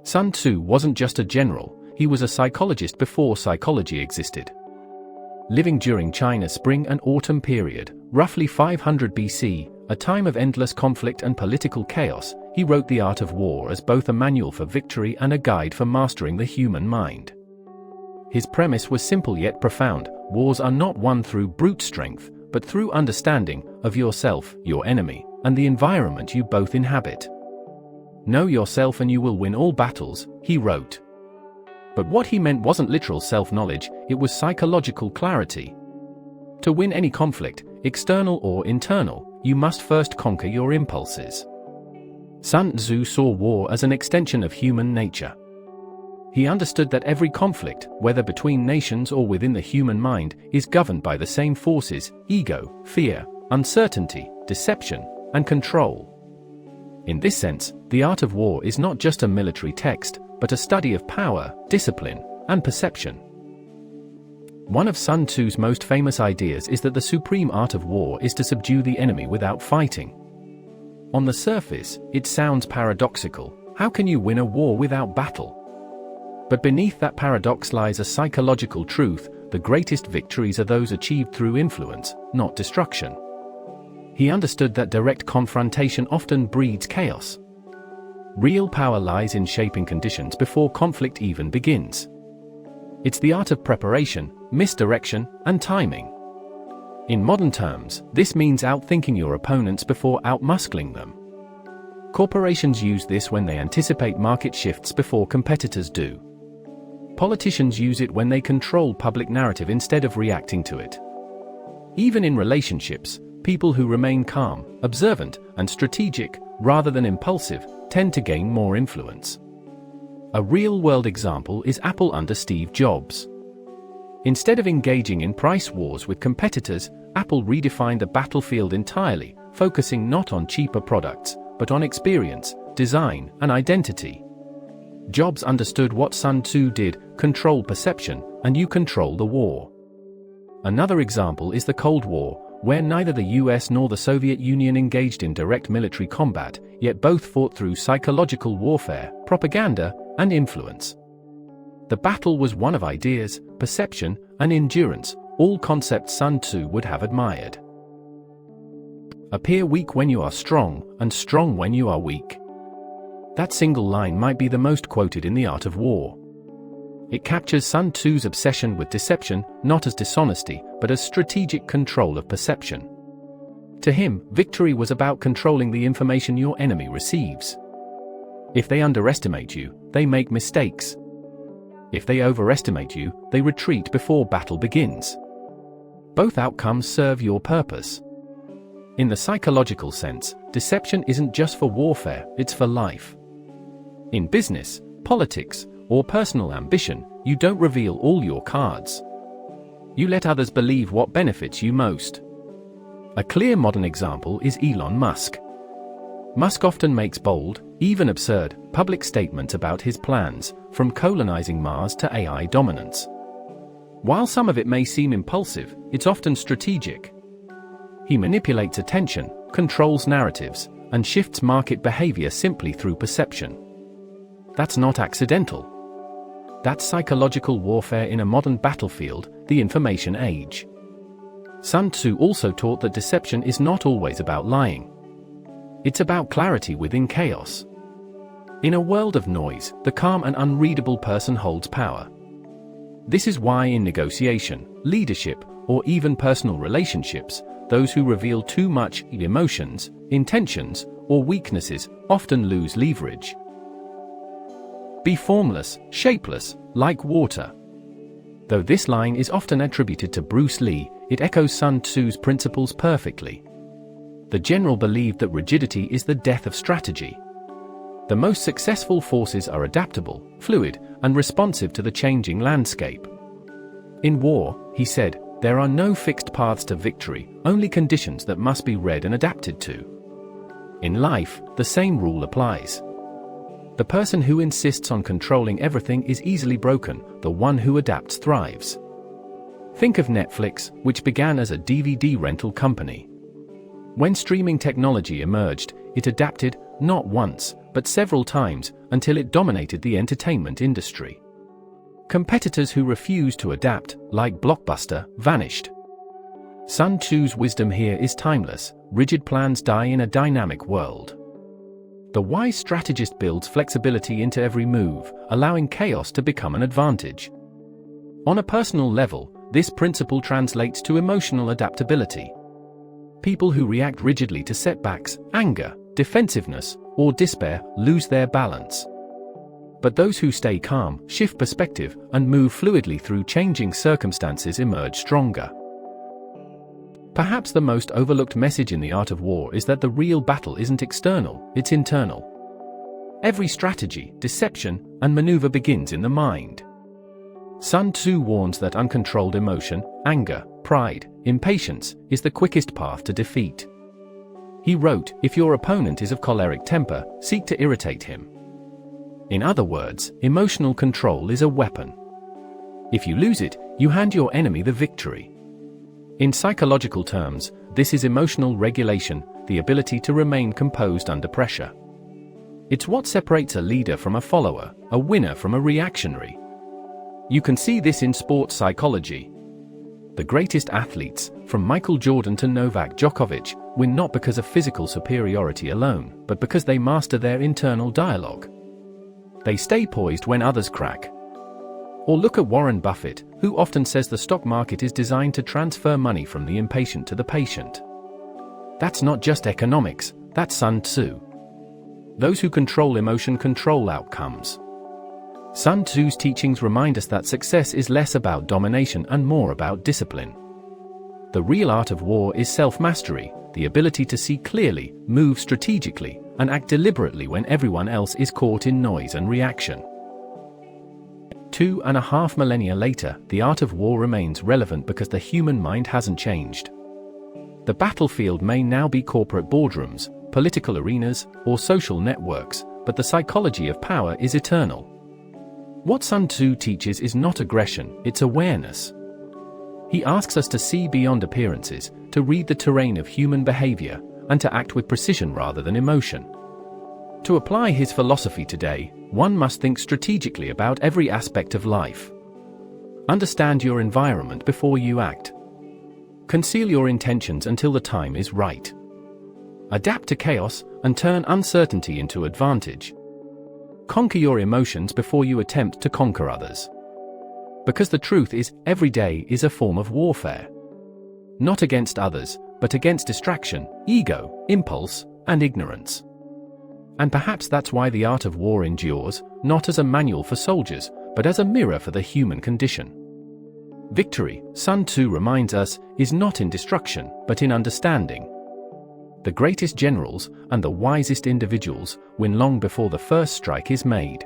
Sun Tzu wasn't just a general, he was a psychologist before psychology existed. Living during China's spring and autumn period, roughly 500 BC, a time of endless conflict and political chaos, he wrote The Art of War as both a manual for victory and a guide for mastering the human mind. His premise was simple yet profound: wars are not won through brute strength, but through understanding of yourself, your enemy, and the environment you both inhabit. Know yourself and you will win all battles, he wrote. But what he meant wasn't literal self-knowledge, it was psychological clarity. To win any conflict, external or internal, you must first conquer your impulses. Sun Tzu saw war as an extension of human nature. He understood that every conflict, whether between nations or within the human mind, is governed by the same forces: ego, fear, uncertainty, deception, and control. In this sense, The Art of War is not just a military text, but a study of power, discipline, and perception. One of Sun Tzu's most famous ideas is that the supreme art of war is to subdue the enemy without fighting. On the surface, it sounds paradoxical. How can you win a war without battle? But beneath that paradox lies a psychological truth: the greatest victories are those achieved through influence, not destruction. He understood that direct confrontation often breeds chaos. Real power lies in shaping conditions before conflict even begins. It's the art of preparation, misdirection, and timing. In modern terms, this means outthinking your opponents before outmuscling them. Corporations use this when they anticipate market shifts before competitors do. Politicians use it when they control public narrative instead of reacting to it. Even in relationships, people who remain calm, observant, and strategic, rather than impulsive, tend to gain more influence. A real-world example is Apple under Steve Jobs. Instead of engaging in price wars with competitors, Apple redefined the battlefield entirely, focusing not on cheaper products, but on experience, design, and identity. Jobs understood what Sun Tzu did: control perception, and you control the war. Another example is the Cold War, where neither the US nor the Soviet Union engaged in direct military combat, yet both fought through psychological warfare, propaganda, and influence. The battle was one of ideas, perception, and endurance, all concepts Sun Tzu would have admired. Appear weak when you are strong, and strong when you are weak. That single line might be the most quoted in The Art of War. It captures Sun Tzu's obsession with deception, not as dishonesty, but as strategic control of perception. To him, victory was about controlling the information your enemy receives. If they underestimate you, they make mistakes. If they overestimate you, they retreat before battle begins. Both outcomes serve your purpose. In the psychological sense, deception isn't just for warfare, it's for life. In business, politics, or personal ambition, you don't reveal all your cards. You let others believe what benefits you most. A clear modern example is Elon Musk. Musk often makes bold, even absurd, public statements about his plans, from colonizing Mars to AI dominance. While some of it may seem impulsive, it's often strategic. He manipulates attention, controls narratives, and shifts market behavior simply through perception. That's not accidental. That's psychological warfare in a modern battlefield, the information age. Sun Tzu also taught that deception is not always about lying. It's about clarity within chaos. In a world of noise, the calm and unreadable person holds power. This is why in negotiation, leadership, or even personal relationships, those who reveal too much emotions, intentions, or weaknesses often lose leverage. Be formless, shapeless, like water. Though this line is often attributed to Bruce Lee, it echoes Sun Tzu's principles perfectly. The general believed that rigidity is the death of strategy. The most successful forces are adaptable, fluid, and responsive to the changing landscape. In war, he said, there are no fixed paths to victory, only conditions that must be read and adapted to. In life, the same rule applies. The person who insists on controlling everything is easily broken, the one who adapts thrives. Think of Netflix, which began as a DVD rental company. When streaming technology emerged, it adapted, not once, but several times, until it dominated the entertainment industry. Competitors who refused to adapt, like Blockbuster, vanished. Sun Tzu's wisdom here is timeless: rigid plans die in a dynamic world. The wise strategist builds flexibility into every move, allowing chaos to become an advantage. On a personal level, this principle translates to emotional adaptability. People who react rigidly to setbacks, anger, defensiveness, or despair lose their balance. But those who stay calm, shift perspective, and move fluidly through changing circumstances emerge stronger. Perhaps the most overlooked message in the art of war is that the real battle isn't external, it's internal. Every strategy, deception, and maneuver begins in the mind. Sun Tzu warns that uncontrolled emotion, anger, pride, impatience, is the quickest path to defeat. He wrote, "If your opponent is of choleric temper, seek to irritate him." In other words, emotional control is a weapon. If you lose it, you hand your enemy the victory. In psychological terms, this is emotional regulation, the ability to remain composed under pressure. It's what separates a leader from a follower, a winner from a reactionary. You can see this in sports psychology. The greatest athletes, from Michael Jordan to Novak Djokovic, win not because of physical superiority alone, but because they master their internal dialogue. They stay poised when others crack. Or look at Warren Buffett, who often says the stock market is designed to transfer money from the impatient to the patient. That's not just economics, that's Sun Tzu. Those who control emotion control outcomes. Sun Tzu's teachings remind us that success is less about domination and more about discipline. The real art of war is self-mastery, the ability to see clearly, move strategically, and act deliberately when everyone else is caught in noise and reaction. 2.5 millennia later, the art of war remains relevant because the human mind hasn't changed. The battlefield may now be corporate boardrooms, political arenas, or social networks, but the psychology of power is eternal. What Sun Tzu teaches is not aggression, it's awareness. He asks us to see beyond appearances, to read the terrain of human behavior, and to act with precision rather than emotion. To apply his philosophy today, one must think strategically about every aspect of life. Understand your environment before you act. Conceal your intentions until the time is right. Adapt to chaos and turn uncertainty into advantage. Conquer your emotions before you attempt to conquer others. Because the truth is, every day is a form of warfare. Not against others, but against distraction, ego, impulse, and ignorance. And perhaps that's why the art of war endures, not as a manual for soldiers, but as a mirror for the human condition. Victory, Sun Tzu reminds us, is not in destruction, but in understanding. The greatest generals and the wisest individuals win long before the first strike is made.